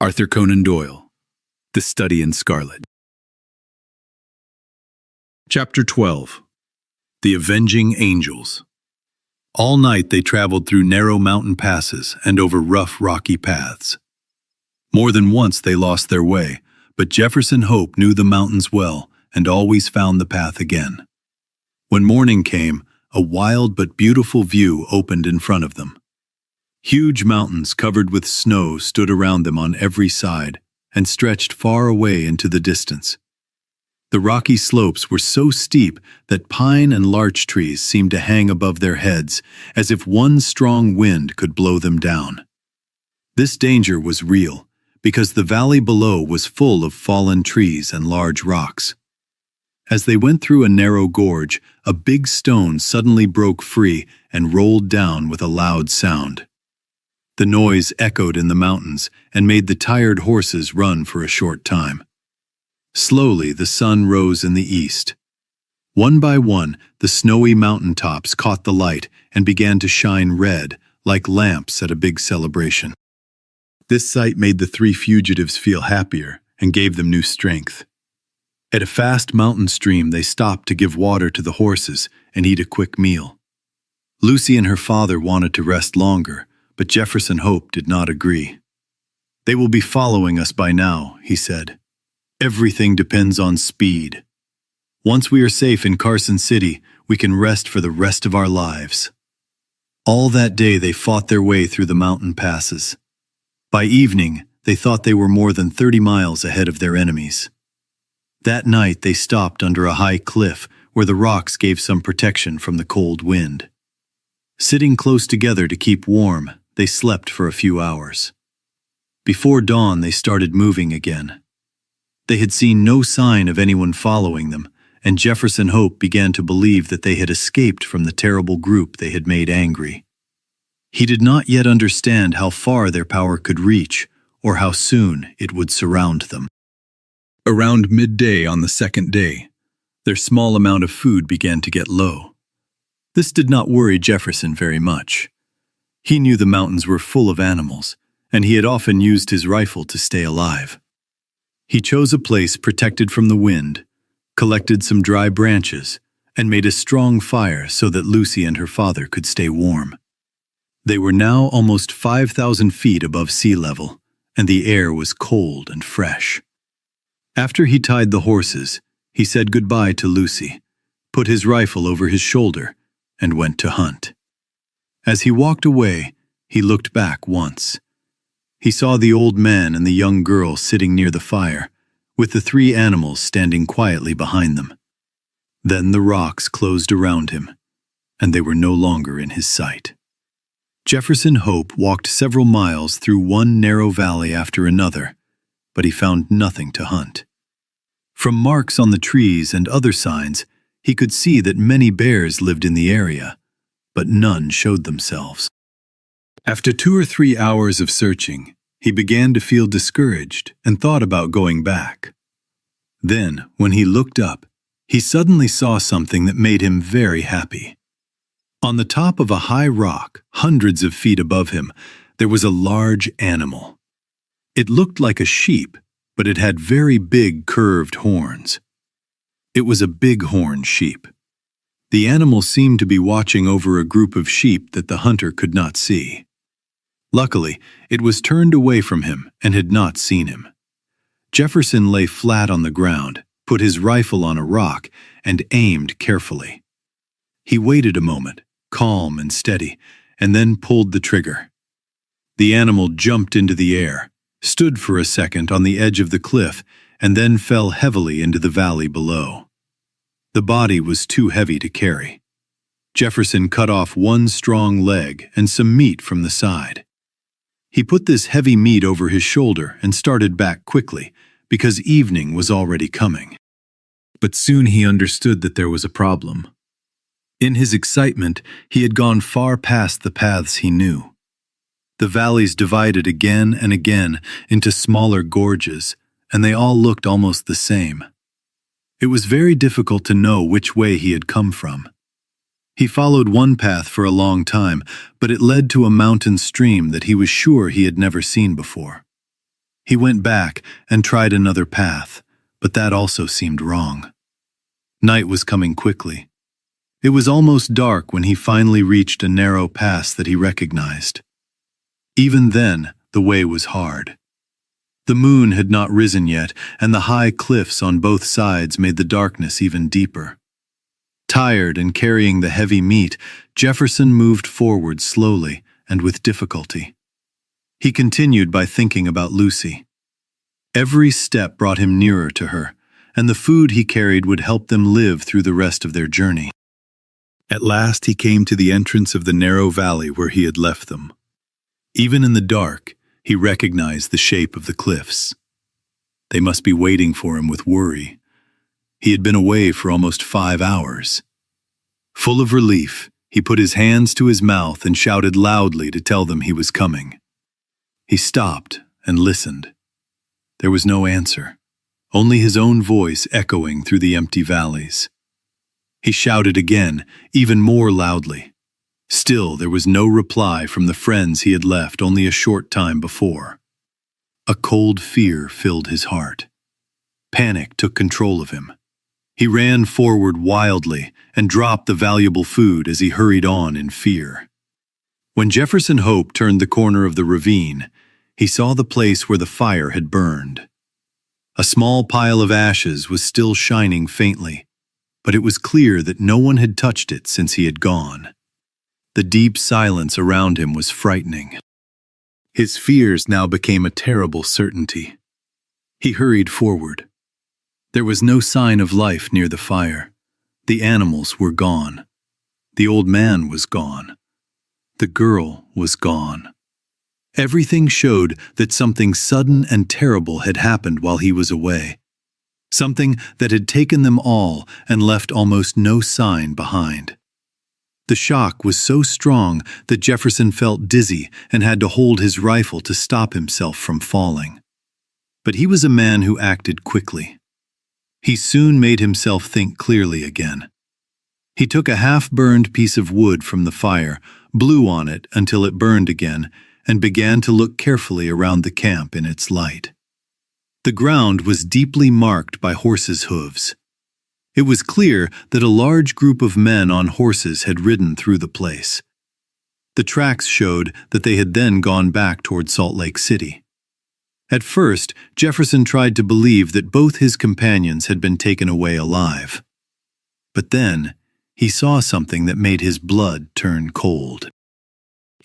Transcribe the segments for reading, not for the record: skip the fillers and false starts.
Arthur Conan Doyle, The Study in Scarlet. Chapter 12. The Avenging Angels. All night they traveled through narrow mountain passes and over rough, rocky paths. More than once they lost their way, but Jefferson Hope knew the mountains well and always found the path again. When morning came, a wild but beautiful view opened in front of them. Huge mountains covered with snow stood around them on every side and stretched far away into the distance. The rocky slopes were so steep that pine and larch trees seemed to hang above their heads as if one strong wind could blow them down. This danger was real because the valley below was full of fallen trees and large rocks. As they went through a narrow gorge, a big stone suddenly broke free and rolled down with a loud sound. The noise echoed in the mountains and made the tired horses run for a short time. Slowly the sun rose in the east. One by one, the snowy mountain tops caught the light and began to shine red, like lamps at a big celebration. This sight made the three fugitives feel happier and gave them new strength. At a fast mountain stream, they stopped to give water to the horses and eat a quick meal. Lucy and her father wanted to rest longer, but Jefferson Hope did not agree. "They will be following us by now," he said. "Everything depends on speed. Once we are safe in Carson City, we can rest for the rest of our lives." All that day they fought their way through the mountain passes. By evening, they thought they were more than 30 miles ahead of their enemies. That night they stopped under a high cliff where the rocks gave some protection from the cold wind. Sitting close together to keep warm, they slept for a few hours. Before dawn, they started moving again. They had seen no sign of anyone following them, and Jefferson Hope began to believe that they had escaped from the terrible group they had made angry. He did not yet understand how far their power could reach, or how soon it would surround them. Around midday on the second day, their small amount of food began to get low. This did not worry Jefferson very much. He knew the mountains were full of animals, and he had often used his rifle to stay alive. He chose a place protected from the wind, collected some dry branches, and made a strong fire so that Lucy and her father could stay warm. They were now almost 5,000 feet above sea level, and the air was cold and fresh. After he tied the horses, he said goodbye to Lucy, put his rifle over his shoulder, and went to hunt. As he walked away, he looked back once. He saw the old man and the young girl sitting near the fire, with the three animals standing quietly behind them. Then the rocks closed around him, and they were no longer in his sight. Jefferson Hope walked several miles through one narrow valley after another, but he found nothing to hunt. From marks on the trees and other signs, he could see that many bears lived in the area, but none showed themselves. After 2 or 3 hours of searching, he began to feel discouraged and thought about going back. Then, when he looked up, he suddenly saw something that made him very happy. On the top of a high rock, hundreds of feet above him, there was a large animal. It looked like a sheep, but it had very big curved horns. It was a bighorn sheep. The animal seemed to be watching over a group of sheep that the hunter could not see. Luckily, it was turned away from him and had not seen him. Jefferson lay flat on the ground, put his rifle on a rock, and aimed carefully. He waited a moment, calm and steady, and then pulled the trigger. The animal jumped into the air, stood for a second on the edge of the cliff, and then fell heavily into the valley below. The body was too heavy to carry. Jefferson cut off one strong leg and some meat from the side. He put this heavy meat over his shoulder and started back quickly, because evening was already coming. But soon he understood that there was a problem. In his excitement, he had gone far past the paths he knew. The valleys divided again and again into smaller gorges, and they all looked almost the same. It was very difficult to know which way he had come from. He followed one path for a long time, but it led to a mountain stream that he was sure he had never seen before. He went back and tried another path, but that also seemed wrong. Night was coming quickly. It was almost dark when he finally reached a narrow pass that he recognized. Even then, the way was hard. The moon had not risen yet, and the high cliffs on both sides made the darkness even deeper. Tired and carrying the heavy meat, Jefferson moved forward slowly and with difficulty. He continued by thinking about Lucy. Every step brought him nearer to her, and the food he carried would help them live through the rest of their journey. At last he came to the entrance of the narrow valley where he had left them. Even in the dark, he recognized the shape of the cliffs. They must be waiting for him with worry. He had been away for almost 5 hours. Full of relief, he put his hands to his mouth and shouted loudly to tell them he was coming. He stopped and listened. There was no answer, only his own voice echoing through the empty valleys. He shouted again, even more loudly. Still, there was no reply from the friends he had left only a short time before. A cold fear filled his heart. Panic took control of him. He ran forward wildly and dropped the valuable food as he hurried on in fear. When Jefferson Hope turned the corner of the ravine, he saw the place where the fire had burned. A small pile of ashes was still shining faintly, but it was clear that no one had touched it since he had gone. The deep silence around him was frightening. His fears now became a terrible certainty. He hurried forward. There was no sign of life near the fire. The animals were gone. The old man was gone. The girl was gone. Everything showed that something sudden and terrible had happened while he was away. Something that had taken them all and left almost no sign behind. The shock was so strong that Jefferson felt dizzy and had to hold his rifle to stop himself from falling. But he was a man who acted quickly. He soon made himself think clearly again. He took a half-burned piece of wood from the fire, blew on it until it burned again, and began to look carefully around the camp in its light. The ground was deeply marked by horses' hooves. It was clear that a large group of men on horses had ridden through the place. The tracks showed that they had then gone back toward Salt Lake City. At first, Jefferson tried to believe that both his companions had been taken away alive. But then, he saw something that made his blood turn cold.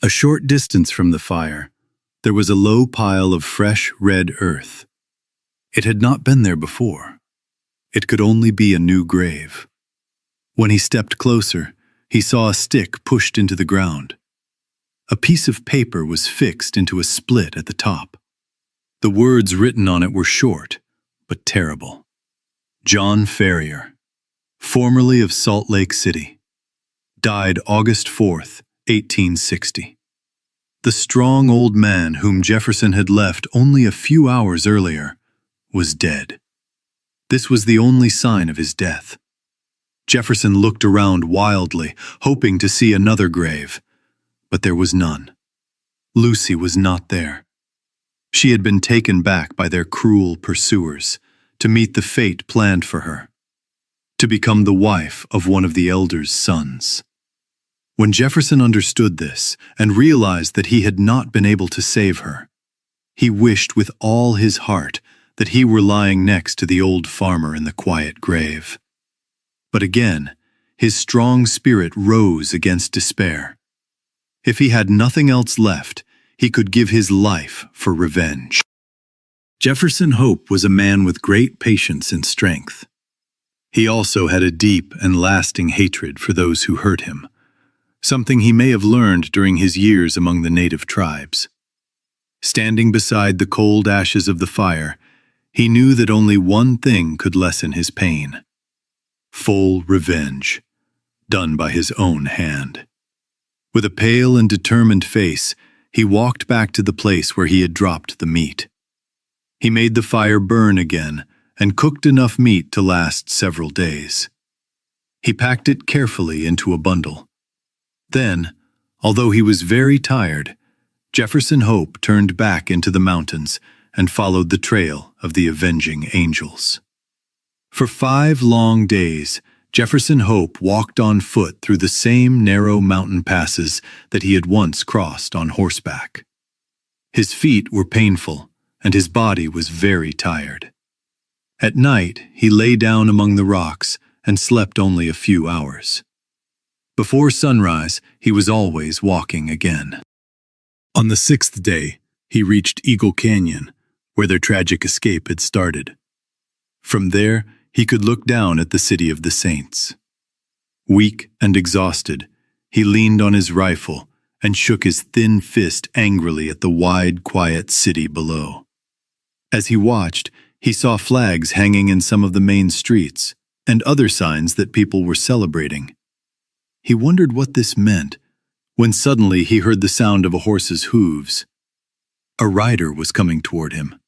A short distance from the fire, there was a low pile of fresh red earth. It had not been there before. It could only be a new grave. When he stepped closer, he saw a stick pushed into the ground. A piece of paper was fixed into a split at the top. The words written on it were short, but terrible. John Ferrier, formerly of Salt Lake City, died August 4th, 1860. The strong old man whom Jefferson had left only a few hours earlier was dead. This was the only sign of his death. Jefferson looked around wildly, hoping to see another grave, but there was none. Lucy was not there. She had been taken back by their cruel pursuers to meet the fate planned for her, to become the wife of one of the elders' sons. When Jefferson understood this and realized that he had not been able to save her, he wished with all his heart that he were lying next to the old farmer in the quiet grave. But again, his strong spirit rose against despair. If he had nothing else left, he could give his life for revenge. Jefferson Hope was a man with great patience and strength. He also had a deep and lasting hatred for those who hurt him, something he may have learned during his years among the native tribes. Standing beside the cold ashes of the fire, he knew that only one thing could lessen his pain: full revenge, done by his own hand. With a pale and determined face, he walked back to the place where he had dropped the meat. He made the fire burn again and cooked enough meat to last several days. He packed it carefully into a bundle. Then, although he was very tired, Jefferson Hope turned back into the mountains and followed the trail of the avenging angels. For 5 long days, Jefferson Hope walked on foot through the same narrow mountain passes that he had once crossed on horseback. His feet were painful, and his body was very tired. At night, he lay down among the rocks and slept only a few hours. Before sunrise, he was always walking again. On the 6th day, he reached Eagle Canyon, where their tragic escape had started. From there, he could look down at the City of the Saints. Weak and exhausted, he leaned on his rifle and shook his thin fist angrily at the wide, quiet city below. As he watched, he saw flags hanging in some of the main streets and other signs that people were celebrating. He wondered what this meant, when suddenly he heard the sound of a horse's hooves. A rider was coming toward him.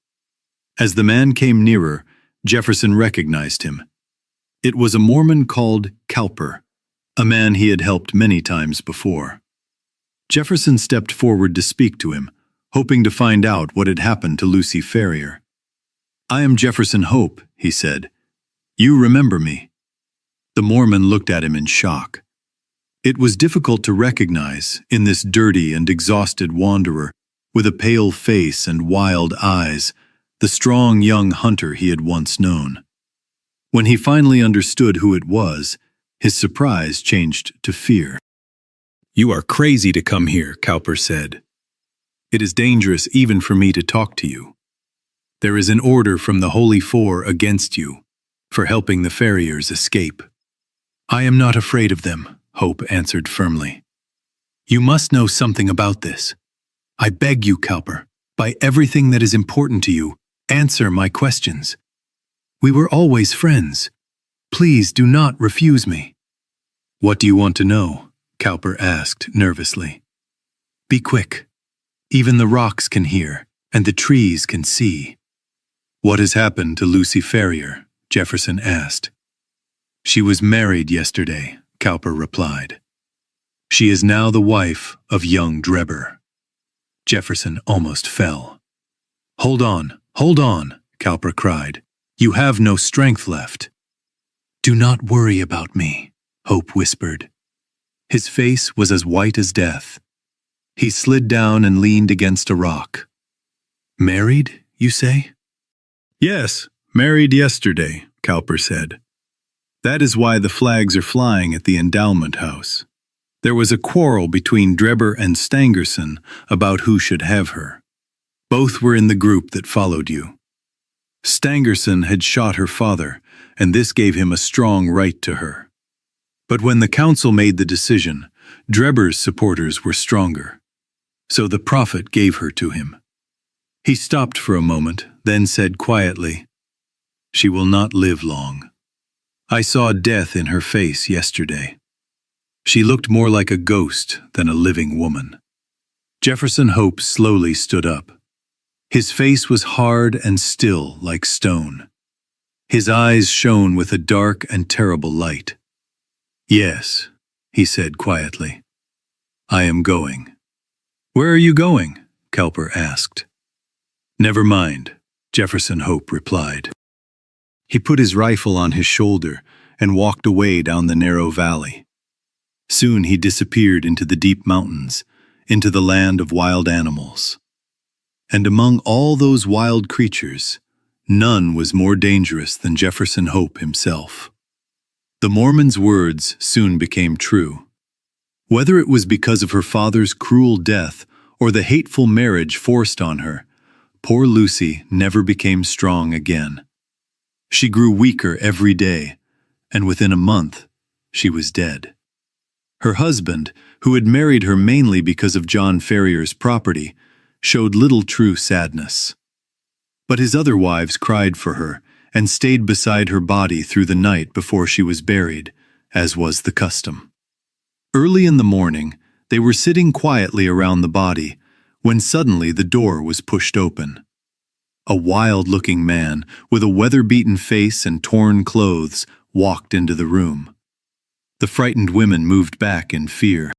As the man came nearer, Jefferson recognized him. It was a Mormon called Cowper, a man he had helped many times before. Jefferson stepped forward to speak to him, hoping to find out what had happened to Lucy Ferrier. "I am Jefferson Hope," he said. "You remember me." The Mormon looked at him in shock. It was difficult to recognize, in this dirty and exhausted wanderer, with a pale face and wild eyes, the strong young hunter he had once known. When he finally understood who it was, his surprise changed to fear. "You are crazy to come here," Cowper said. "It is dangerous even for me to talk to you. There is an order from the Holy Four against you, for helping the Ferriers escape." "I am not afraid of them," Hope answered firmly. "You must know something about this. I beg you, Cowper, by everything that is important to you, answer my questions. We were always friends. Please do not refuse me." "What do you want to know?" Cowper asked nervously. "Be quick. Even the rocks can hear, and the trees can see." "What has happened to Lucy Ferrier?" Jefferson asked. "She was married yesterday," Cowper replied. "She is now the wife of young Drebber." Jefferson almost fell. Hold on, Cowper cried. "You have no strength left." "Do not worry about me," Hope whispered. His face was as white as death. He slid down and leaned against a rock. "Married, you say?" "Yes, married yesterday," Cowper said. "That is why the flags are flying at the endowment house. There was a quarrel between Drebber and Stangerson about who should have her. Both were in the group that followed you. Stangerson had shot her father, and this gave him a strong right to her. But when the council made the decision, Drebber's supporters were stronger. So the prophet gave her to him." He stopped for a moment, then said quietly, "She will not live long. I saw death in her face yesterday. She looked more like a ghost than a living woman." Jefferson Hope slowly stood up. His face was hard and still like stone. His eyes shone with a dark and terrible light. "Yes," he said quietly. "I am going." "Where are you going?" Cowper asked. "Never mind," Jefferson Hope replied. He put his rifle on his shoulder and walked away down the narrow valley. Soon he disappeared into the deep mountains, into the land of wild animals. And among all those wild creatures, none was more dangerous than Jefferson Hope himself. The Mormon's words soon became true. Whether it was because of her father's cruel death or the hateful marriage forced on her, poor Lucy never became strong again. She grew weaker every day, and within a month, she was dead. Her husband, who had married her mainly because of John Ferrier's property, showed little true sadness. But his other wives cried for her and stayed beside her body through the night before she was buried, as was the custom. Early in the morning, they were sitting quietly around the body, when suddenly the door was pushed open. A wild-looking man, with a weather-beaten face and torn clothes, walked into the room. The frightened women moved back in fear.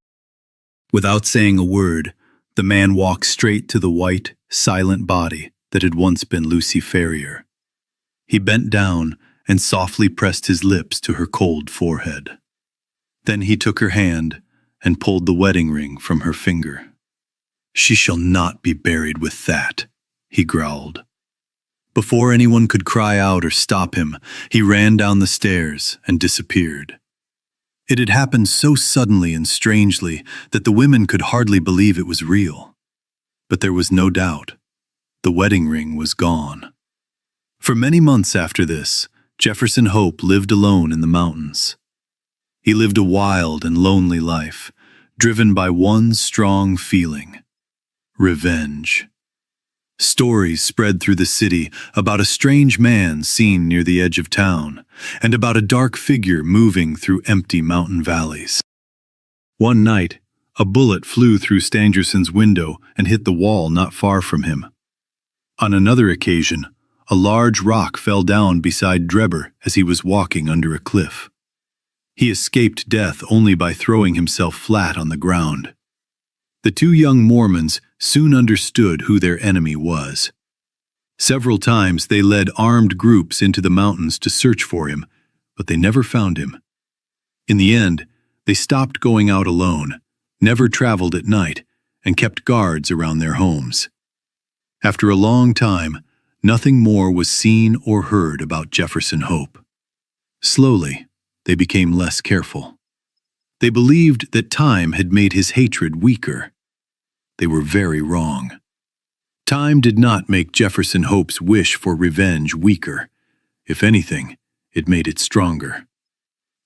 Without saying a word, the man walked straight to the white, silent body that had once been Lucy Ferrier. He bent down and softly pressed his lips to her cold forehead. Then he took her hand and pulled the wedding ring from her finger. "She shall not be buried with that," he growled. Before anyone could cry out or stop him, he ran down the stairs and disappeared. It had happened so suddenly and strangely that the women could hardly believe it was real. But there was no doubt. The wedding ring was gone. For many months after this, Jefferson Hope lived alone in the mountains. He lived a wild and lonely life, driven by one strong feeling: revenge. Stories spread through the city about a strange man seen near the edge of town, and about a dark figure moving through empty mountain valleys. One night, a bullet flew through Stangerson's window and hit the wall not far from him. On another occasion, a large rock fell down beside Drebber as he was walking under a cliff. He escaped death only by throwing himself flat on the ground. The two young Mormons soon understood who their enemy was. Several times they led armed groups into the mountains to search for him, but they never found him. In the end, they stopped going out alone, never traveled at night, and kept guards around their homes. After a long time, nothing more was seen or heard about Jefferson Hope. Slowly, they became less careful. They believed that time had made his hatred weaker. They were very wrong. Time did not make Jefferson Hope's wish for revenge weaker. If anything, it made it stronger.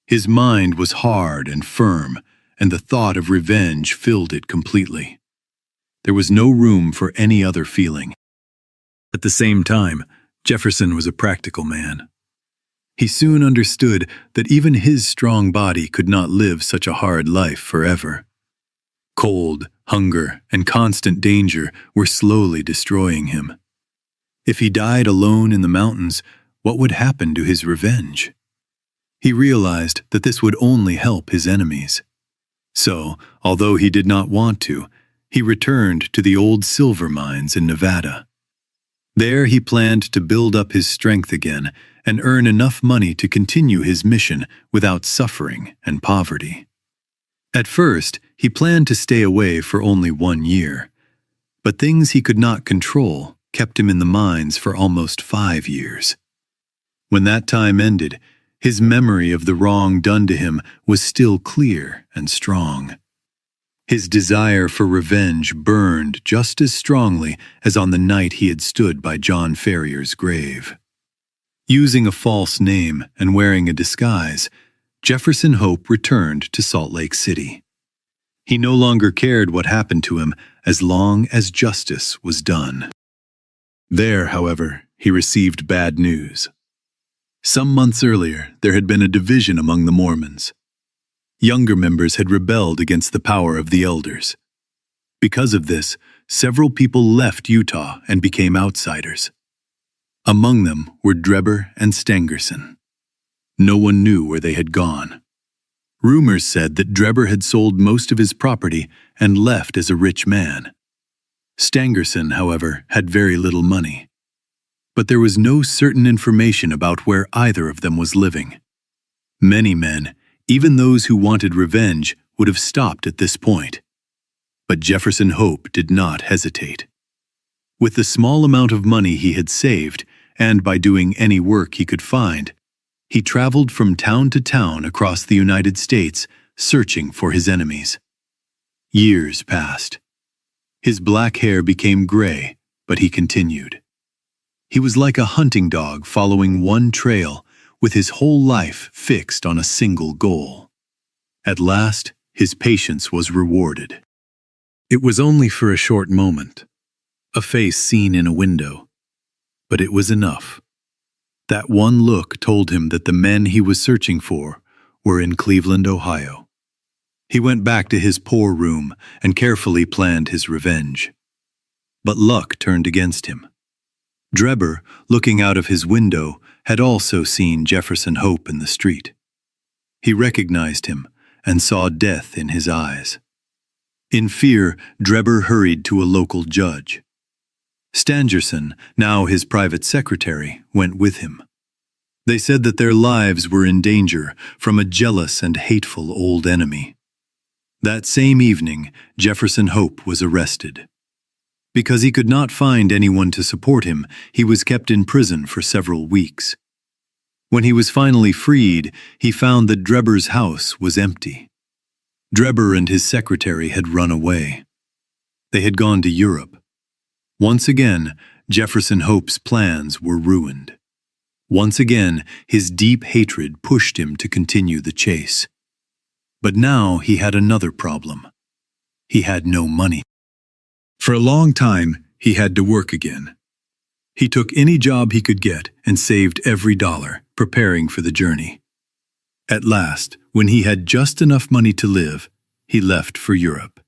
His mind was hard and firm, and the thought of revenge filled it completely. There was no room for any other feeling. At the same time, Jefferson was a practical man. He soon understood that even his strong body could not live such a hard life forever. Cold, hunger, and constant danger were slowly destroying him. If he died alone in the mountains, what would happen to his revenge? He realized that this would only help his enemies. So, although he did not want to, he returned to the old silver mines in Nevada. There he planned to build up his strength again and earn enough money to continue his mission without suffering and poverty. At first, he planned to stay away for only 1 year, but things he could not control kept him in the mines for almost 5 years. When that time ended, his memory of the wrong done to him was still clear and strong. His desire for revenge burned just as strongly as on the night he had stood by John Ferrier's grave. Using a false name and wearing a disguise, Jefferson Hope returned to Salt Lake City. He no longer cared what happened to him as long as justice was done. There, however, he received bad news. Some months earlier, there had been a division among the Mormons. Younger members had rebelled against the power of the elders. Because of this, several people left Utah and became outsiders. Among them were Drebber and Stangerson. No one knew where they had gone. Rumors said that Drebber had sold most of his property and left as a rich man. Stangerson, however, had very little money. But there was no certain information about where either of them was living. Many men, even those who wanted revenge, would have stopped at this point. But Jefferson Hope did not hesitate. With the small amount of money he had saved, and by doing any work he could find, he traveled from town to town across the United States, searching for his enemies. Years passed. His black hair became gray, but he continued. He was like a hunting dog following one trail, with his whole life fixed on a single goal. At last, his patience was rewarded. It was only for a short moment, a face seen in a window, but it was enough. That one look told him that the men he was searching for were in Cleveland, Ohio. He went back to his poor room and carefully planned his revenge. But luck turned against him. Drebber, looking out of his window, had also seen Jefferson Hope in the street. He recognized him and saw death in his eyes. In fear, Drebber hurried to a local judge. Stangerson, now his private secretary, went with him. They said that their lives were in danger from a jealous and hateful old enemy. That same evening, Jefferson Hope was arrested. Because he could not find anyone to support him, he was kept in prison for several weeks. When he was finally freed, he found that Drebber's house was empty. Drebber and his secretary had run away. They had gone to Europe. Once again, Jefferson Hope's plans were ruined. Once again, his deep hatred pushed him to continue the chase. But now he had another problem. He had no money. For a long time, he had to work again. He took any job he could get and saved every dollar, preparing for the journey. At last, when he had just enough money to live, he left for Europe.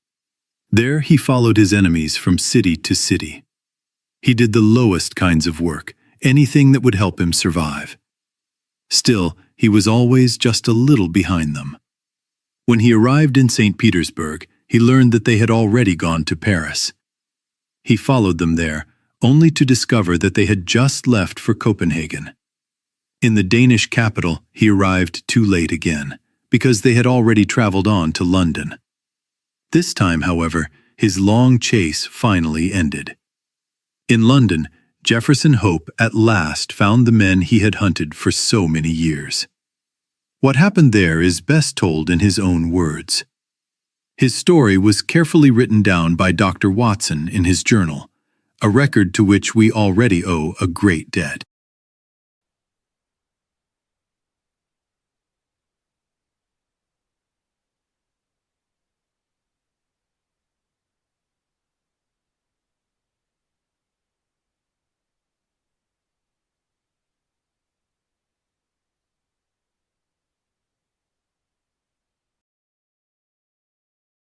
There he followed his enemies from city to city. He did the lowest kinds of work, anything that would help him survive. Still, he was always just a little behind them. When he arrived in St. Petersburg, he learned that they had already gone to Paris. He followed them there, only to discover that they had just left for Copenhagen. In the Danish capital, he arrived too late again, because they had already traveled on to London. This time, however, his long chase finally ended. In London, Jefferson Hope at last found the men he had hunted for so many years. What happened there is best told in his own words. His story was carefully written down by Dr. Watson in his journal, a record to which we already owe a great debt.